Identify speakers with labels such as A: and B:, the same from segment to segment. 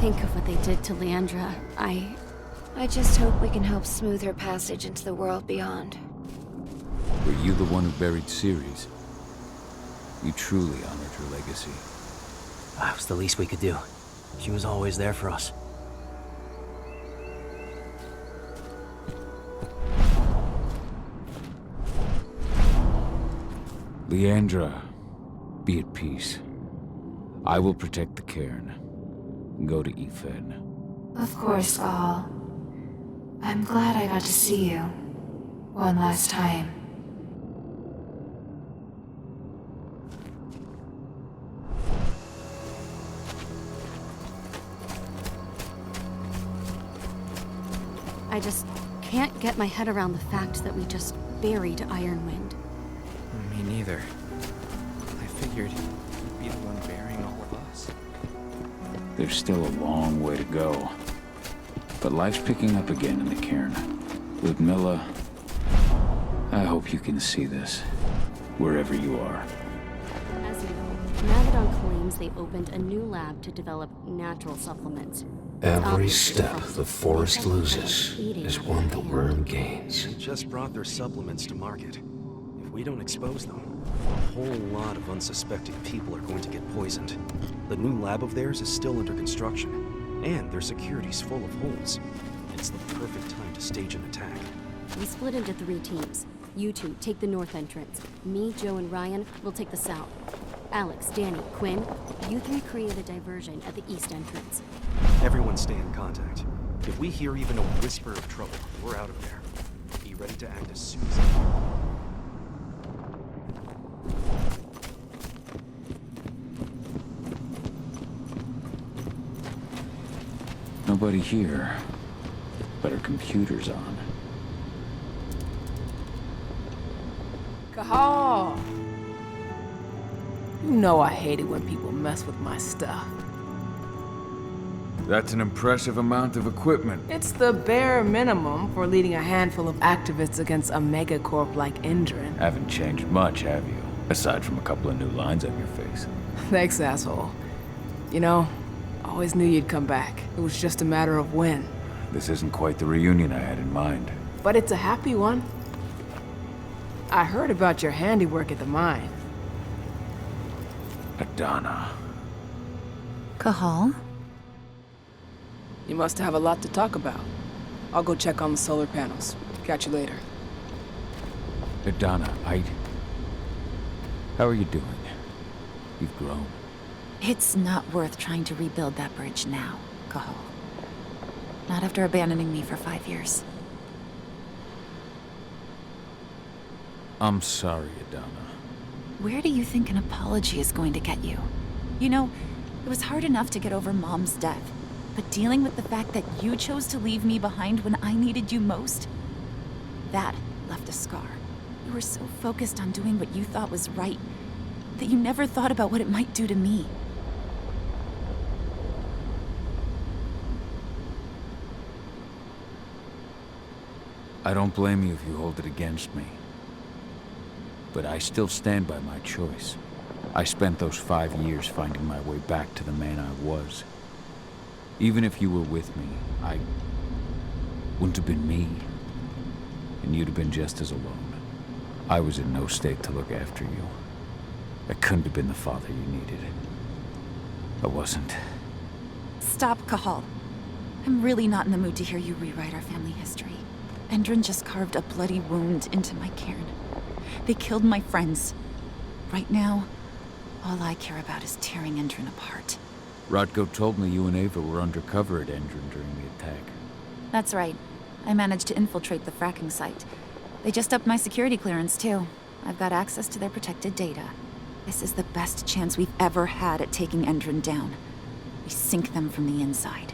A: think of what they did to Leandra,
B: I just hope we can help smooth her passage into the world beyond.
C: Were you the one who buried Ceres? You truly honored her legacy.
D: That was the least we could do. She was always there for us.
C: Leandra, be at peace. I will protect the cairn. Go to Ethan.
B: Of course, Gal. I'm glad I got to see you. One last time.
A: I just can't get my head around the fact that we just buried Ironwind.
E: Me neither. I figured you'd be the one burying all of us.
C: There's still a long way to go. But life's picking up again in the cairn. Ludmilla, I hope you can see this, wherever you are.
A: As you know, Magadon claims they opened a new lab to develop natural supplements.
F: Every step the forest loses is one the worm gains.
G: They just brought their supplements to market. If we don't expose them, a whole lot of unsuspecting people are going to get poisoned. The new lab of theirs is still under construction, and their security's full of holes. It's the perfect time to stage an attack.
A: We split into 3 teams. You two take the north entrance. Me, Joe, and Ryan will take the south. Alex, Danny, Quinn, you 3 create a diversion at the east entrance.
G: Everyone stay in contact. If we hear even a whisper of trouble, we're out of there. Be ready to act as soon as you can.
C: Nobody here, but her computer's on.
H: Cahal! You know I hate it when people mess with my stuff.
C: That's an impressive amount of equipment.
H: It's the bare minimum for leading a handful of activists against a megacorp like Endrin.
C: Haven't changed much, have you? Aside from a couple of new lines on your face.
H: Thanks, asshole. You know, I always knew you'd come back. It was just a matter of when.
C: This isn't quite the reunion I had in mind.
H: But it's a happy one. I heard about your handiwork at the mine.
C: Adana.
I: Cahal?
H: You must have a lot to talk about. I'll go check on the solar panels. Catch you later.
C: Adana, how are you doing? You've grown.
I: It's not worth trying to rebuild that bridge now, Cahal. Not after abandoning me for 5 years.
C: I'm sorry, Adana.
I: Where do you think an apology is going to get you? You know, it was hard enough to get over Mom's death, but dealing with the fact that you chose to leave me behind when I needed you most, that left a scar. You were so focused on doing what you thought was right, that you never thought about what it might do to me.
C: I don't blame you if you hold it against me. But I still stand by my choice. I spent those 5 years finding my way back to the man I was. Even if you were with me, I wouldn't have been me. And you'd have been just as alone. I was in no state to look after you. I couldn't have been the father you needed. I wasn't.
I: Stop, Cahal. I'm really not in the mood to hear you rewrite our family history. Endrin just carved a bloody wound into my cairn. They killed my friends. Right now, all I care about is tearing Endrin apart.
C: Rodko told me you and Ava were undercover at Endrin during the attack.
I: That's right. I managed to infiltrate the fracking site. They just upped my security clearance, too. I've got access to their protected data. This is the best chance we've ever had at taking Endrin down. We sink them from the inside.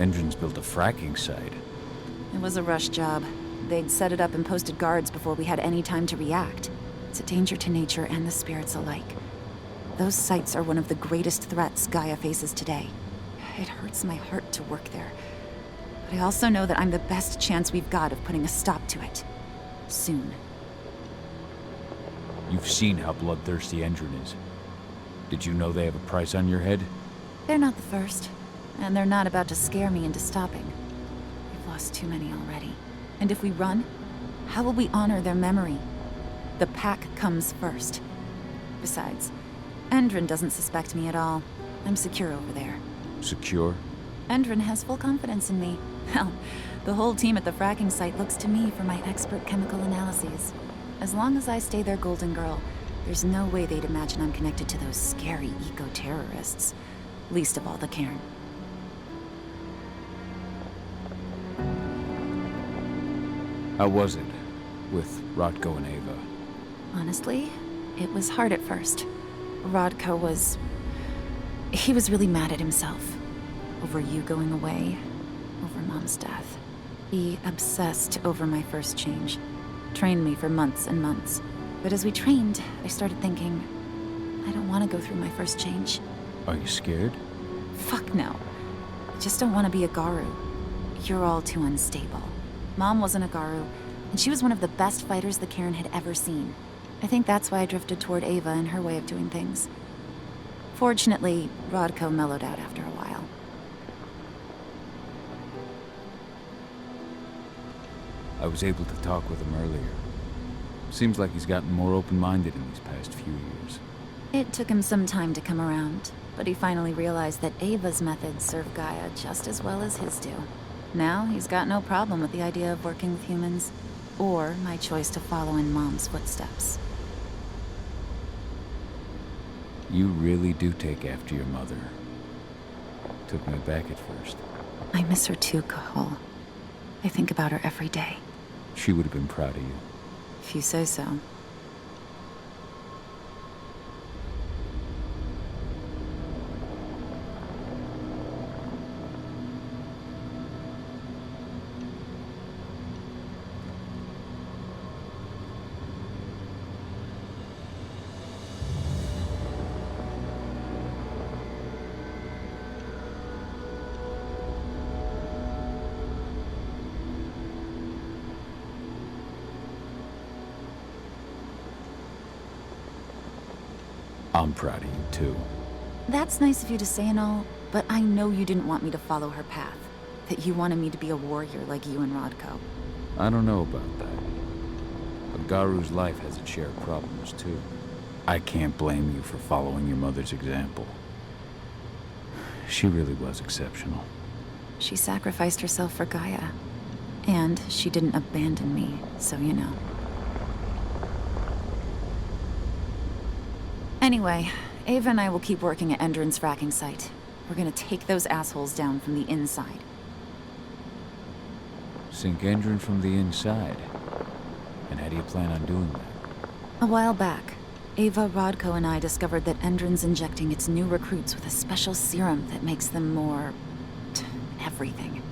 C: Engines built a fracking site.
I: It was a rush job. They'd set it up and posted guards before we had any time to react. It's a danger to nature and the spirits alike. Those sites are one of the greatest threats Gaia faces today. It hurts my heart to work there. But I also know that I'm the best chance we've got of putting a stop to it. Soon.
C: You've seen how bloodthirsty Endron is. Did you know they have a price on your head?
I: They're not the first. And they're not about to scare me into stopping. We've lost too many already. And if we run, how will we honor their memory? The pack comes first. Besides, Endron doesn't suspect me at all. I'm secure over there.
C: Secure?
I: Endron has full confidence in me. Hell, the whole team at the fracking site looks to me for my expert chemical analyses. As long as I stay their golden girl, there's no way they'd imagine I'm connected to those scary eco-terrorists. Least of all the Cairn.
C: How was it with Rodko and Ava?
I: Honestly, it was hard at first. Rodko was... he was really mad at himself. Over you going away. Over Mom's death. He obsessed over my first change. Trained me for months and months. But as we trained, I started thinking, I don't want to go through my first change.
C: Are you scared?
I: Fuck no. I just don't want to be a Garu. You're all too unstable. Mom wasn't a Garu, and she was one of the best fighters the Cairn had ever seen. I think that's why I drifted toward Ava and her way of doing things. Fortunately, Rodko mellowed out after a while.
C: I was able to talk with him earlier. Seems like he's gotten more open-minded in these past few years.
I: It took him some time to come around, but he finally realized that Ava's methods serve Gaia just as well as his do. Now he's got no problem with the idea of working with humans, or my choice to follow in Mom's footsteps.
C: You really do take after your mother. Took me back at first.
I: I miss her too, Cahal. I think about her every day.
C: She would have been proud of you.
I: If you say so.
C: I'm proud of you, too.
I: That's nice of you to say and all, but I know you didn't want me to follow her path. That you wanted me to be a warrior like you and Rodko.
C: I don't know about that. But Garu's life has its share of problems, too. I can't blame you for following your mother's example. She really was exceptional.
I: She sacrificed herself for Gaia. And she didn't abandon me, so you know. Anyway, Ava and I will keep working at Endron's fracking site. We're gonna take those assholes down from the inside.
C: Sink Endron from the inside. And how do you plan on doing that?
I: A while back, Ava, Rodko, and I discovered that Endron's injecting its new recruits with a special serum that makes them more... everything.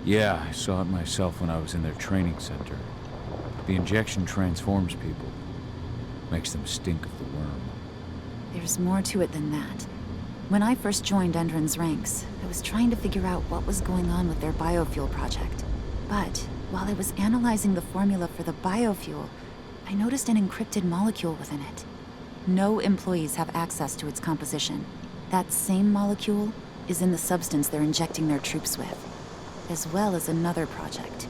C: Yeah, I saw it myself when I was in their training center. The injection transforms people. Makes them stink of the worm.
I: There's more to it than that. When I first joined Endron's ranks, I was trying to figure out what was going on with their biofuel project. But while I was analyzing the formula for the biofuel, I noticed an encrypted molecule within it. No employees have access to its composition. That same molecule is in the substance they're injecting their troops with, as well as another project,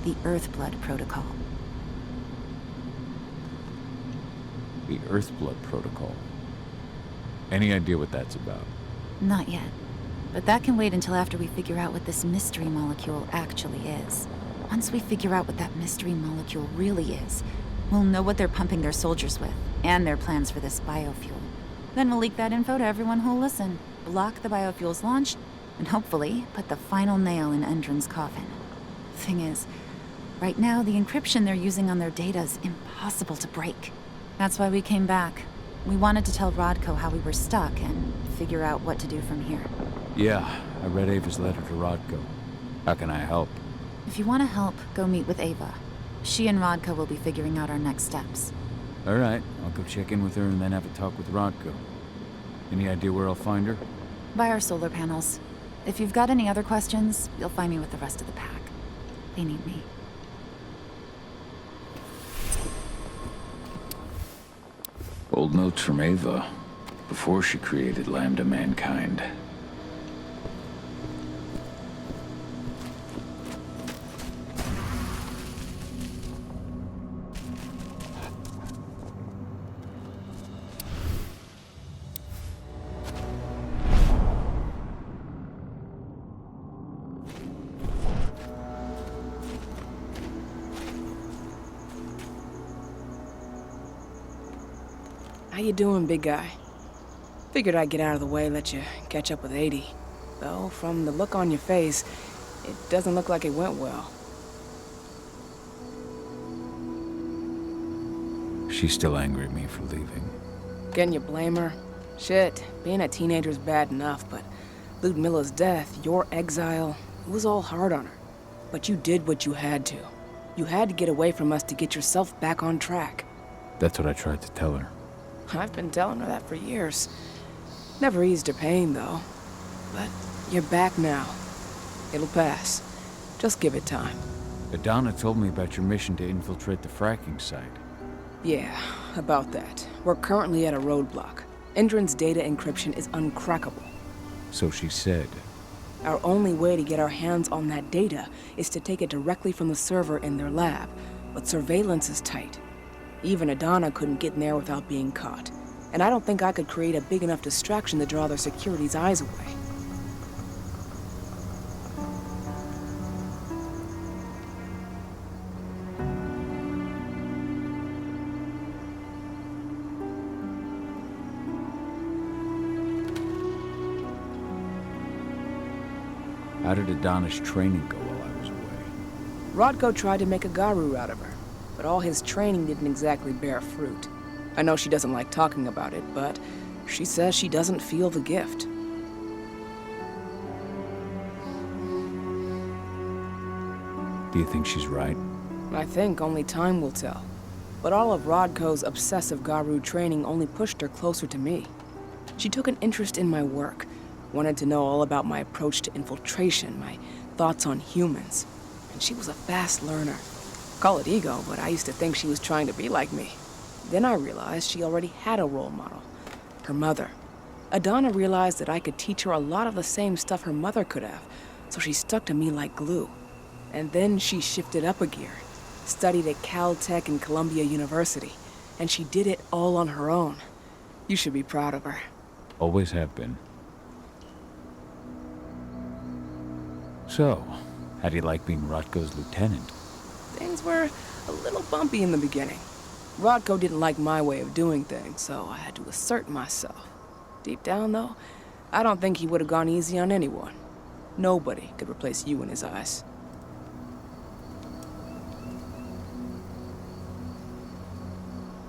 I: the Earthblood Protocol.
C: The Earthblood Protocol. Any idea what that's about?
I: Not yet. But that can wait until after we figure out what this mystery molecule actually is. Once we figure out what that mystery molecule really is, we'll know what they're pumping their soldiers with, and their plans for this biofuel. Then we'll leak that info to everyone who'll listen, block the biofuel's launch, and hopefully put the final nail in Endron's coffin. Thing is, right now the encryption they're using on their data is impossible to break. That's why we came back. We wanted to tell Rodko how we were stuck and figure out what to do from here.
C: Yeah, I read Ava's letter to Rodko. How can I help?
I: If you want to help, go meet with Ava. She and Rodko will be figuring out our next steps.
C: All right, I'll go check in with her and then have a talk with Rodko. Any idea where I'll find her?
I: By our solar panels. If you've got any other questions, you'll find me with the rest of the pack. They need me.
C: Old notes from Ava, before she created Lambda Mankind.
H: How you doing, big guy? Figured I'd get out of the way, let you catch up with 80. Though, from the look on your face, it doesn't look like it went well.
C: She's still angry at me for leaving.
H: Can you blame her? Shit, being a teenager's bad enough, but Ludmilla's death, your exile, it was all hard on her. But you did what you had to. You had to get away from us to get yourself back on track.
C: That's what I tried to tell her.
H: I've been telling her that for years. Never eased her pain, though. But you're back now. It'll pass. Just give it time.
C: Adana told me about your mission to infiltrate the fracking site.
H: Yeah, about that. We're currently at a roadblock. Endron's data encryption is uncrackable.
C: So she said.
H: Our only way to get our hands on that data is to take it directly from the server in their lab. But surveillance is tight. Even Adana couldn't get in there without being caught. And I don't think I could create a big enough distraction to draw their security's eyes away.
C: How did Adana's training go while I was away?
H: Rodko tried to make a Garu out of her, but all his training didn't exactly bear fruit. I know she doesn't like talking about it, but she says she doesn't feel the gift.
C: Do you think she's right?
H: I think only time will tell. But all of Rodko's obsessive Garu training only pushed her closer to me. She took an interest in my work, wanted to know all about my approach to infiltration, my thoughts on humans. And she was a fast learner. Call it ego, but I used to think she was trying to be like me. Then I realized she already had a role model, her mother. Adana realized that I could teach her a lot of the same stuff her mother could have, so she stuck to me like glue. And then she shifted up a gear, studied at Caltech and Columbia University, and she did it all on her own. You should be proud of her.
C: Always have been. So, how do you like being Rodko's lieutenant?
H: Things were a little bumpy in the beginning. Rodko didn't like my way of doing things, so I had to assert myself. Deep down, though, I don't think he would have gone easy on anyone. Nobody could replace you in his eyes.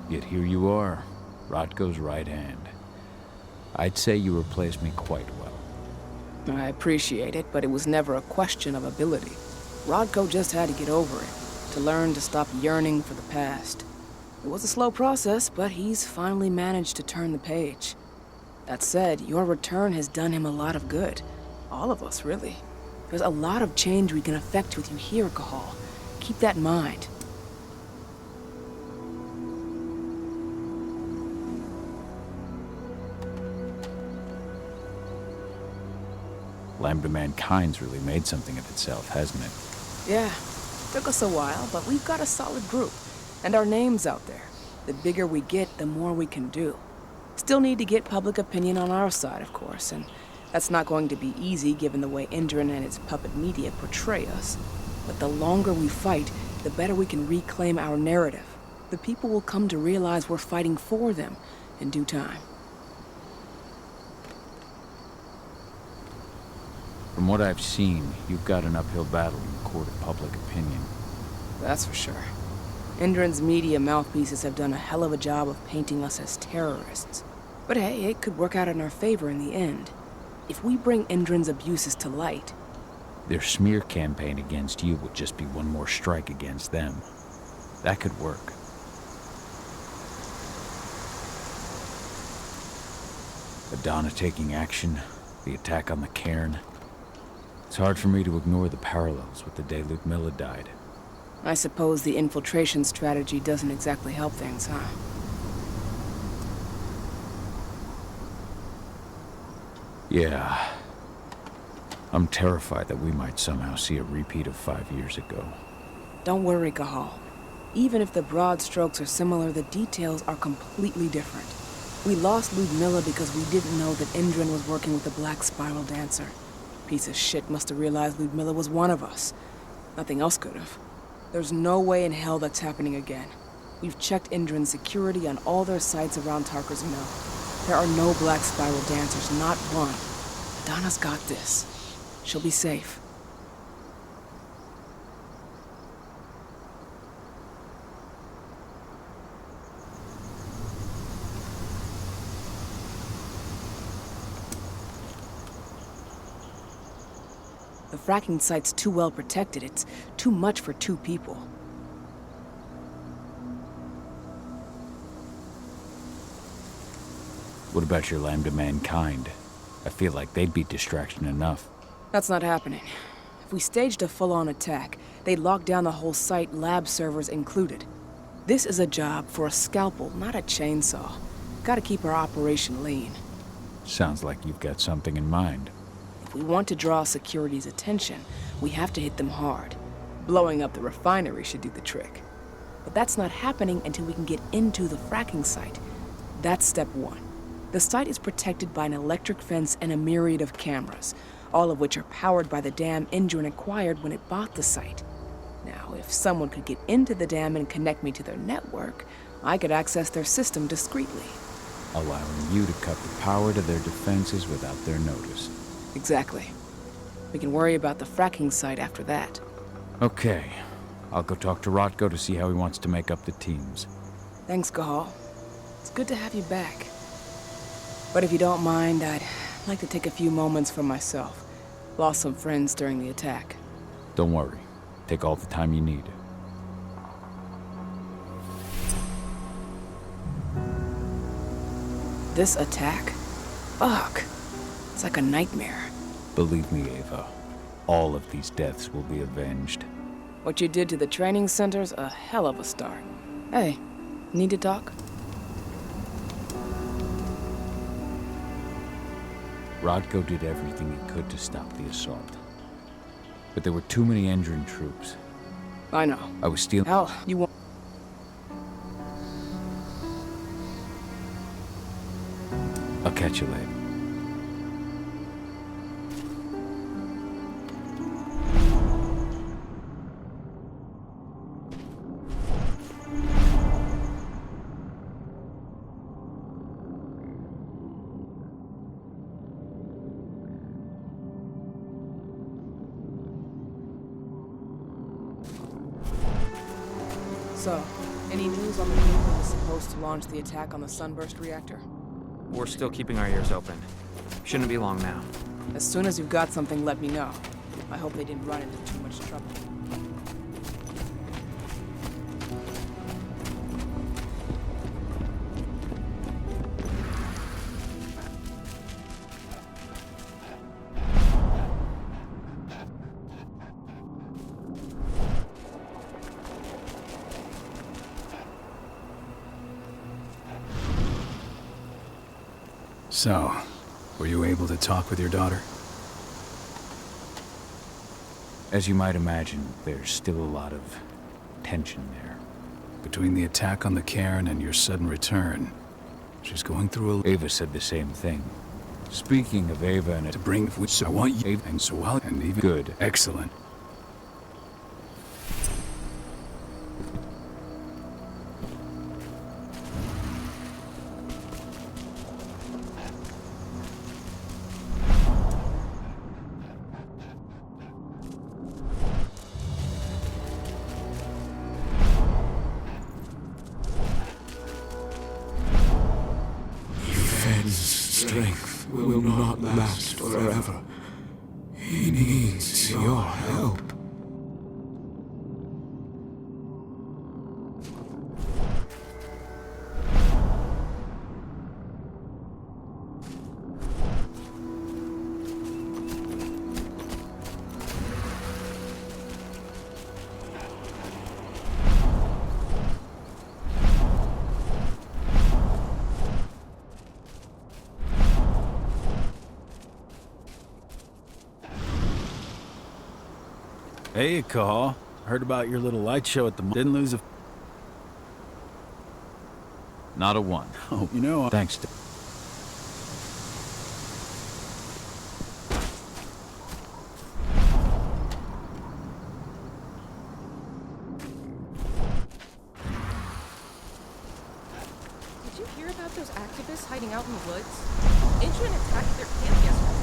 C: Yet here you are, Rodko's right hand. I'd say you replaced me quite well.
H: I appreciate it, but it was never a question of ability. Rodko just had to get over it, to learn to stop yearning for the past. It was a slow process, but he's finally managed to turn the page. That said, your return has done him a lot of good. All of us, really. There's a lot of change we can effect with you here, Cahal. Keep that in mind.
C: Lambda Mankind's really made something of itself, hasn't it?
H: Yeah, took us a while, but we've got a solid group. And our name's out there. The bigger we get, the more we can do. Still need to get public opinion on our side, of course, and that's not going to be easy given the way Endron and its puppet media portray us. But the longer we fight, the better we can reclaim our narrative. The people will come to realize we're fighting for them in due time.
C: From what I've seen, you've got an uphill battle in the court of public opinion.
H: That's for sure. Endron's media mouthpieces have done a hell of a job of painting us as terrorists. But hey, it could work out in our favor in the end. If we bring Endron's abuses to light,
C: Their smear campaign against you would just be one more strike against them. That could work. Adana taking action, the attack on the cairn. It's hard for me to ignore the parallels with the day Ludmilla died.
H: I suppose the infiltration strategy doesn't exactly help things, huh?
C: Yeah. I'm terrified that we might somehow see a repeat of 5 years ago.
H: Don't worry, Cahal. Even if the broad strokes are similar, the details are completely different. We lost Ludmilla because we didn't know that Indran was working with the Black Spiral Dancer. Piece of shit must have realized Ludmilla was one of us. Nothing else could have. There's no way in hell that's happening again. We've checked Indran's security on all their sites around Tarker's Mill. There are no Black Spiral Dancers, not one. Adana's got this. She'll be safe. The fracking site's too well protected. It's too much for 2 people.
C: What about your Lambda Mankind? I feel like they'd be distraction enough.
H: That's not happening. If we staged a full-on attack, they'd lock down the whole site, lab servers included. This is a job for a scalpel, not a chainsaw. Gotta keep our operation lean.
C: Sounds like you've got something in mind.
H: If we want to draw security's attention, we have to hit them hard. Blowing up the refinery should do the trick. But that's not happening until we can get into the fracking site. That's step 1. The site is protected by an electric fence and a myriad of cameras, all of which are powered by the dam Indran acquired when it bought the site. Now, if someone could get into the dam and connect me to their network, I could access their system discreetly.
C: Allowing you to cut the power to their defenses without their notice.
H: Exactly. We can worry about the fracking site after that.
C: Okay. I'll go talk to Rotko to see how he wants to make up the teams.
H: Thanks, Cahal. It's good to have you back. But if you don't mind, I'd like to take a few moments for myself. Lost some friends during the attack.
C: Don't worry. Take all the time you need.
H: This attack? Fuck. It's like a nightmare.
C: Believe me, Ava. All of these deaths will be avenged.
H: What you did to the training center's a hell of a start. Hey, need to talk?
C: Rodko did everything he could to stop the assault. But there were too many Endrin troops.
H: I know.
C: I was stealing...
H: Hell, you want...
C: I'll catch you later.
H: So, any news on the vehicle that's supposed to launch the attack on the Sunburst reactor?
E: We're still keeping our ears open. Shouldn't be long now.
H: As soon as you've got something, let me know. I hope they didn't run into too much trouble.
J: So, were you able to talk with your daughter?
C: As you might imagine, there's still a lot of tension there.
J: Between the attack on the cairn and your sudden return, she's going through a...
C: Ava said the same thing. Speaking of Ava and...
J: To bring... So I want you... And so I'll... And even...
C: Good.
J: Excellent.
F: Strength will not last forever. He needs your
J: Hey, Call. Heard about your little light show at the Didn't lose a...
C: Not a one.
J: Oh, you know...
C: Thanks to...
K: Did you hear about those activists hiding out in the woods? Inchman attacked their camp yesterday.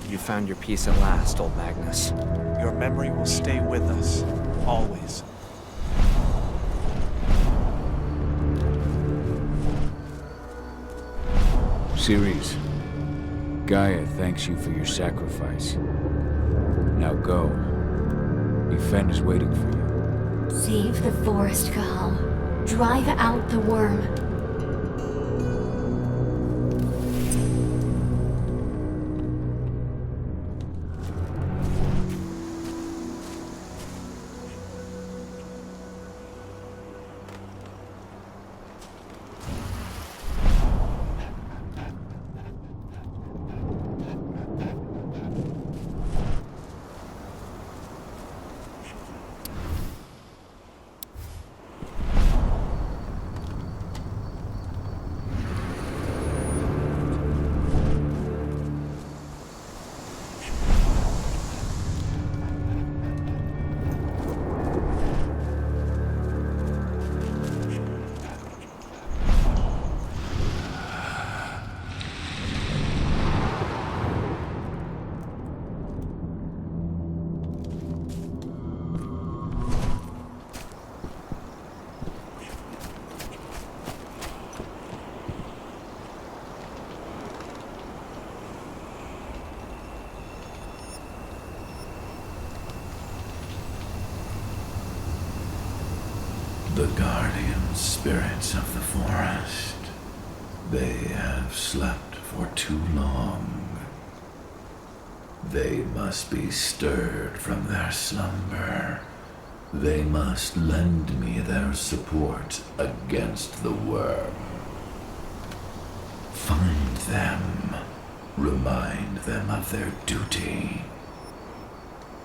E: You found your peace at last, old Magnus.
L: Your memory will stay with us, always.
C: Ceres, Gaia thanks you for your sacrifice. Now go. Yfen is waiting for you.
B: Save the forest, Gal. Drive out the worm.
F: The guardian spirits of the forest. They have slept for too long. They must be stirred from their slumber. They must lend me their support against the worm. Find them, remind them of their duty,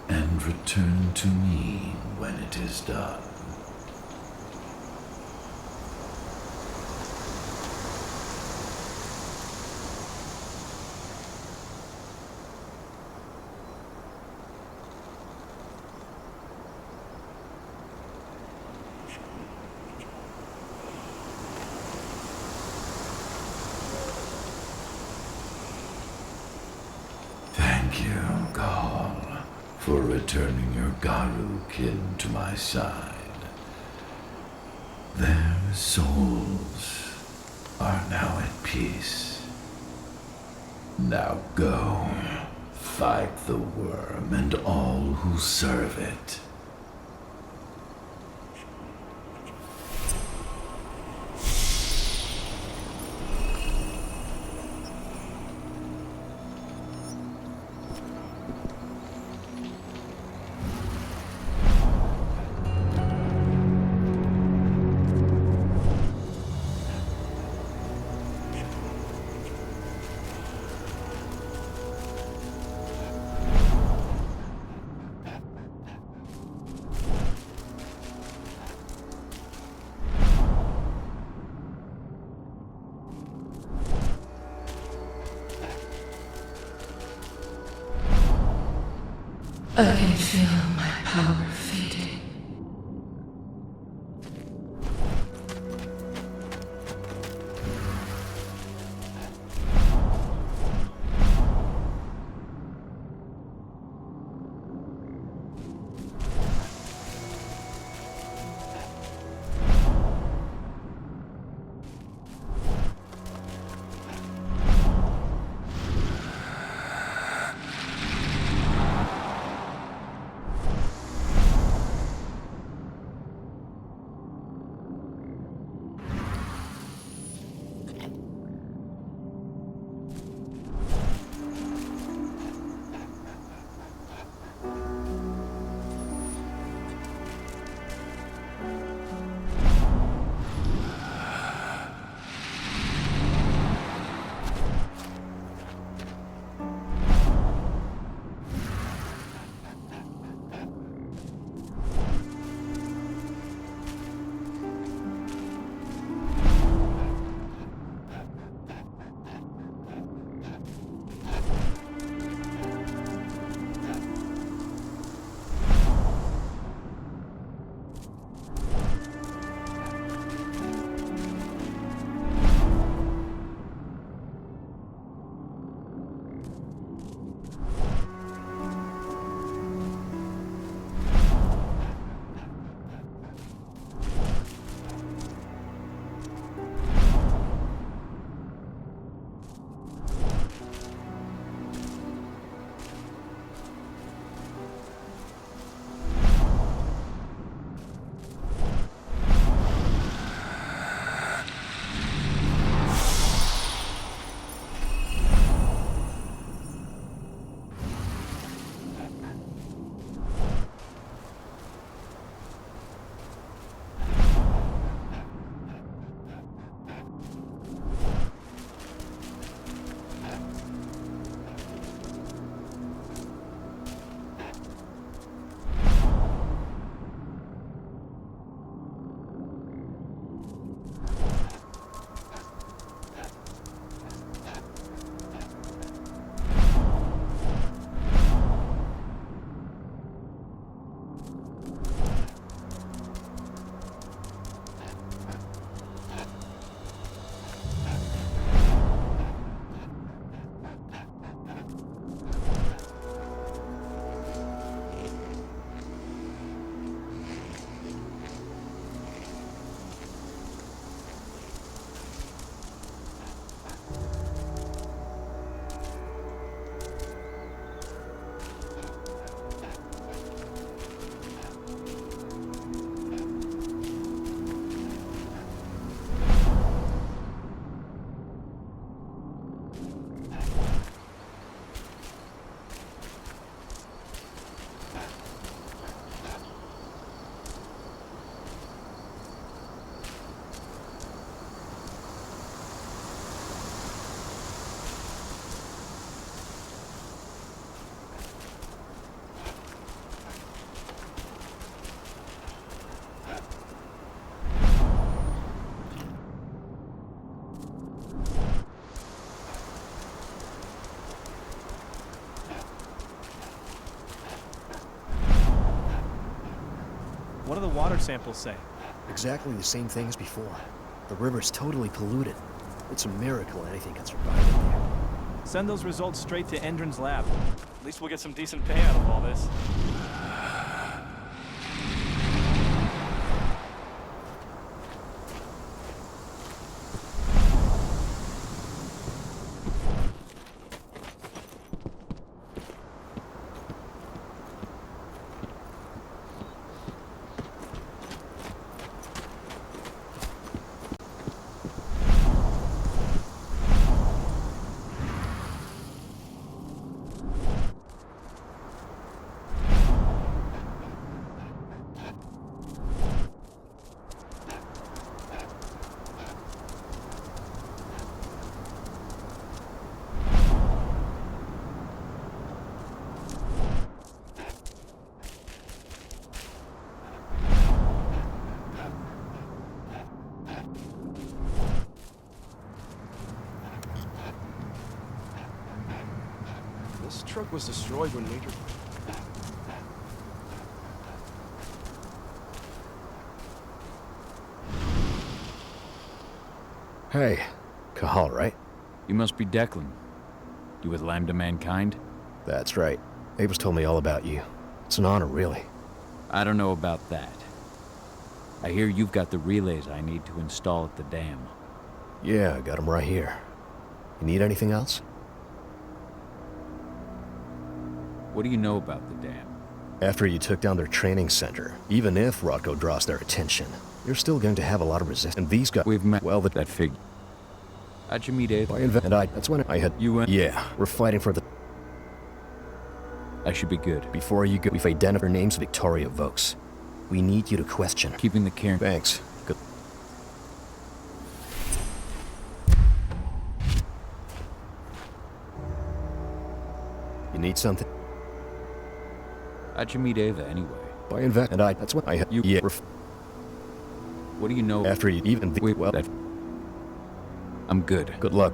F: and return to me when it is done. Thank you, Gaul, for returning your Garu kin to my side. Their souls are now at peace. Now go, fight the worm and all who serve it.
B: I can feel my power fading.
L: What do the water samples say?
M: Exactly the same thing as before. The river's totally polluted. It's a miracle anything can survive in here.
L: Send those results straight to Endron's lab. At least we'll get some decent pay out of all this.
G: This truck was destroyed when Major...
M: Hey, Kahal, right?
C: You must be Declan. You with Lambda Mankind?
M: That's right. Abe's told me all about you. It's an honor, really.
C: I don't know about that. I hear you've got the relays I need to install at the dam.
M: Yeah, I got them right here. You need anything else?
C: What do you know about the dam?
M: After you took down their training center, even if Rodko draws their attention, you're still going to have a lot of resistance. And these guys...
C: We've met...
M: Well,
C: that figure. How'd you meet Ava?
M: That's when I had...
C: You went...
M: Yeah, we're fighting for the...
C: I should be good.
M: Before you go, we've identified her name's Victoria Vokes. We need you to question her.
C: Keeping the cairn...
M: Thanks. Good. You need something?
C: How'd you meet Ava, anyway?
M: By that's what I had... You... Yeah.
C: What do you know...
M: After you even...
C: Wait, well... I'm good.
M: Good luck.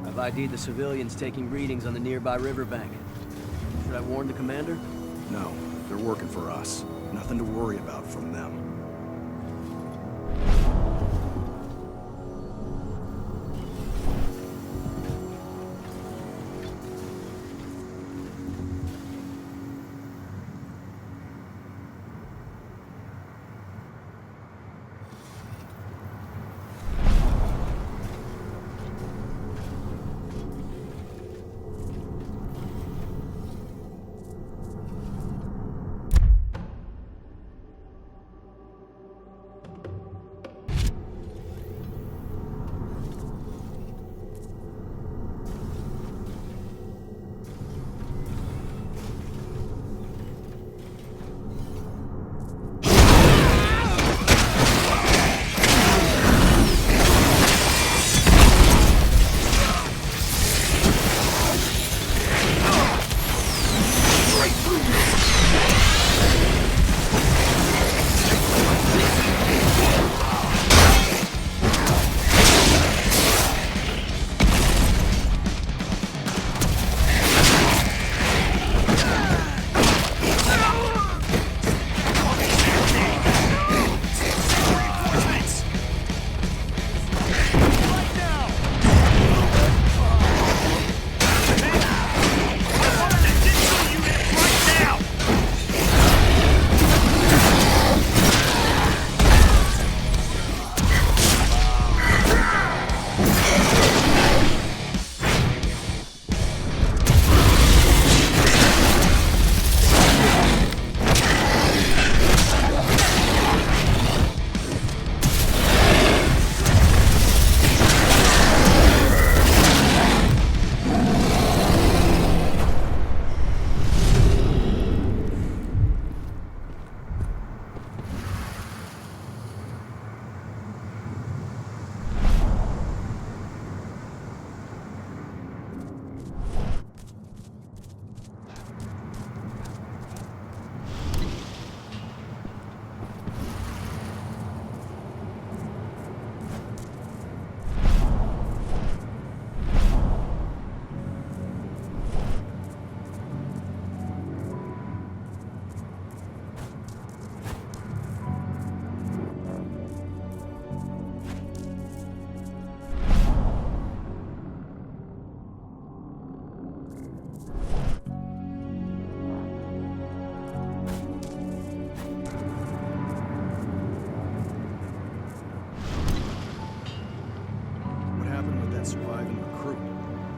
N: I've ID'd the civilians taking readings on the nearby riverbank. Should I warn the commander?
O: No, they're working for us. Nothing to worry about from them.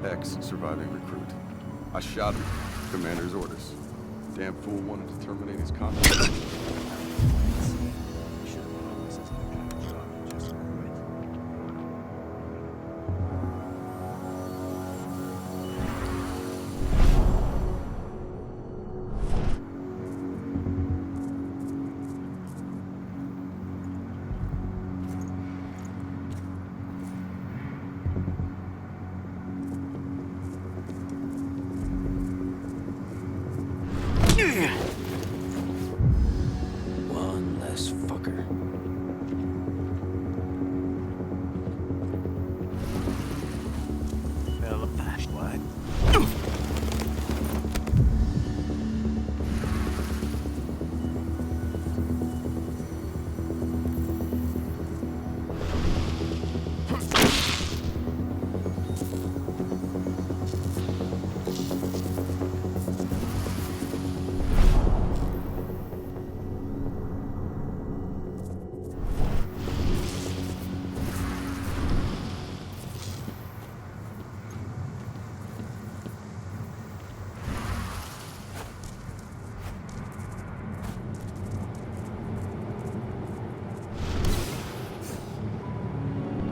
P: Ex-surviving recruit. I shot him. Commander's orders. Damn fool wanted to terminate his contract.
G: One less fucker.
J: What?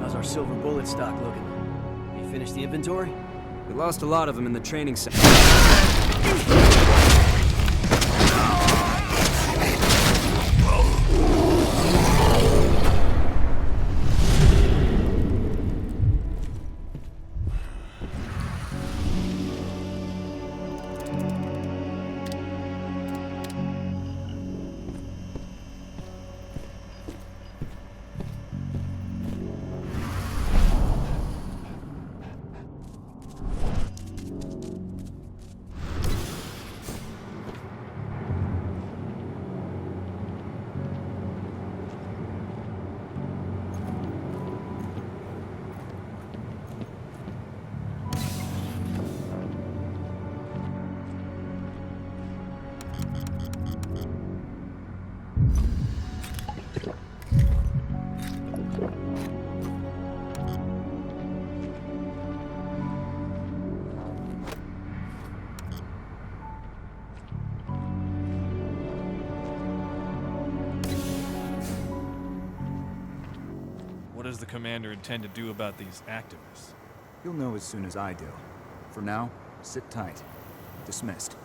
N: How's our silver bullet stock looking? You finished the inventory?
E: We lost a lot of them in the training center.
L: does the commander intend to do about these activists?
Q: You'll know as soon as I do. For now, sit tight. Dismissed.